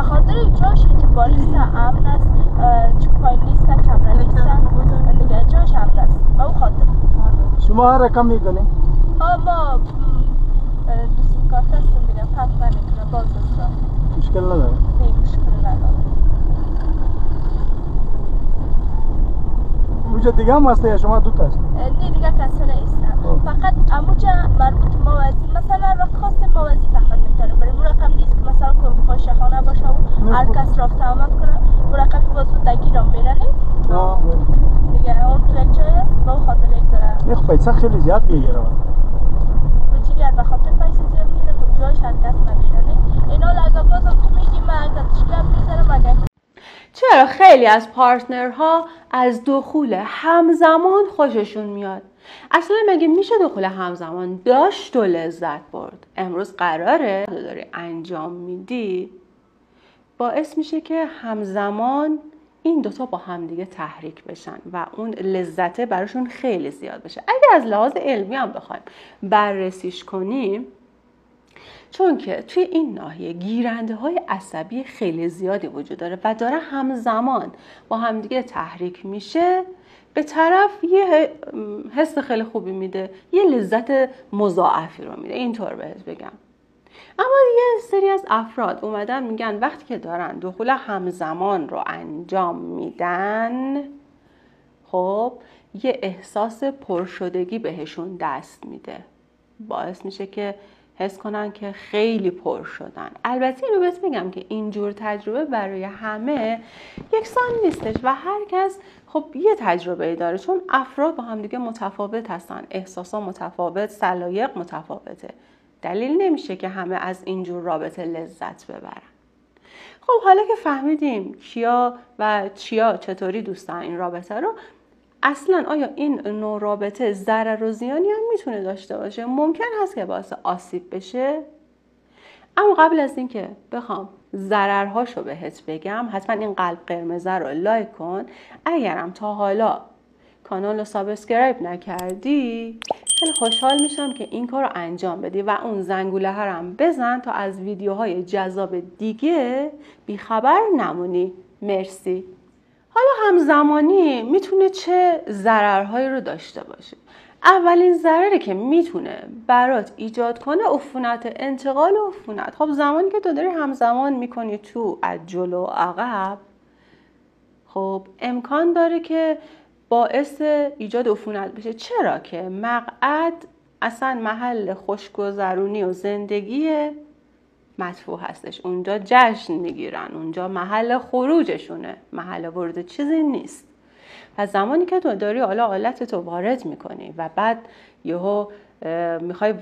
خاطر جاش اعتباری است، امن است، چوپای نیست، کمره نیست دیگه، جاش امن است. با خاطر شما هر رقم میکنی؟ ما دو سیم کارت هستیم دیگه، فرق نمیکنه باز است. مشکل نداره؟ نه مشکل نداره. اونجا دیگه هم هسته یا شما دوتا هست؟ نه دیگه کسی نیستن، فقط اموجا مربوط موازی، مثلا هر وقت خواستیم موازی فقط میتونیم بریم. اون رقم نیست که مثلا کنم خواهشخانه باشه و هر کس رفت آمد کنه، اون رقمی باز رو دگیرم میرنیم دیگه. اون تو یک جای است، با خاطر یک ذره خب پیسه خیلی زیاد میگیره. بچه به خاطر پیسه زیاد میگیره، خب جایش هر کس نمیرنه. اینا اگه بازم تو میگی من اگه تشکیل میزنم اگه. چرا خیلی از پارتنرها از دخول همزمان خوششون میاد؟ اصلا مگه میشه دخول همزمان داشت و لذت برد؟ امروز قراره داری انجام میدی باعث میشه که همزمان این دوتا با همدیگه تحریک بشن و اون لذته براشون خیلی زیاد بشه. اگه از لحاظ علمی هم بخوایم بررسیش کنیم، چون که توی این ناحیه گیرنده های عصبی خیلی زیادی وجود داره و داره همزمان با همدیگه تحریک میشه، به طرف یه حس خیلی خوبی میده، یه لذت مضاعفی رو میده، اینطور بهت بگم. اما یه سری از افراد اومدن میگن وقتی که دارن دخول همزمان رو انجام میدن، خب یه احساس پرشدگی بهشون دست میده، باعث میشه که حس کنن که خیلی پر شدن. البته اینو بهت میگم که اینجور تجربه برای همه یکسان نیستش و هر کس خب یه تجربه داره، چون افراد با هم دیگه متفاوت هستن، احساسا متفاوت، سلایق متفاوته. دلیل نمیشه که همه از اینجور رابطه لذت ببرن. خب حالا که فهمیدیم کیا و چیا چطوری دوست دارن این رابطه رو، اصلا آیا این نوع رابطه ضرر و زیانی هم میتونه داشته باشه؟ ممکن هست که باعث آسیب بشه؟ اما قبل از اینکه بخوام ضررهاشو بهت بگم، حتما این قلب قرمز رو لایک کن. اگرم تا حالا کانال رو سابسکرایب نکردی، خیلی خوشحال میشم که این کار رو انجام بدی و اون زنگوله ها رو هم بزن تا از ویدیوهای جذاب دیگه بیخبر نمونی. مرسی. حالا همزمانی میتونه چه ضررهایی رو داشته باشه؟ اولین ضرری که میتونه برات ایجاد کنه عفونت، انتقال عفونت. خب زمانی که تو داری همزمان میکنی تو از جلو عقب، خب امکان داره که باعث ایجاد عفونت بشه. چرا که مقعد اصلا محل خوشگذرونی و زندگی مدفوع هستش، اونجا جشن میگیرن، اونجا محل خروجشونه، محل ورود چیزی نیست. و زمانی که تو داری حالا آلت تو وارد میکنی و بعد یهو میخوای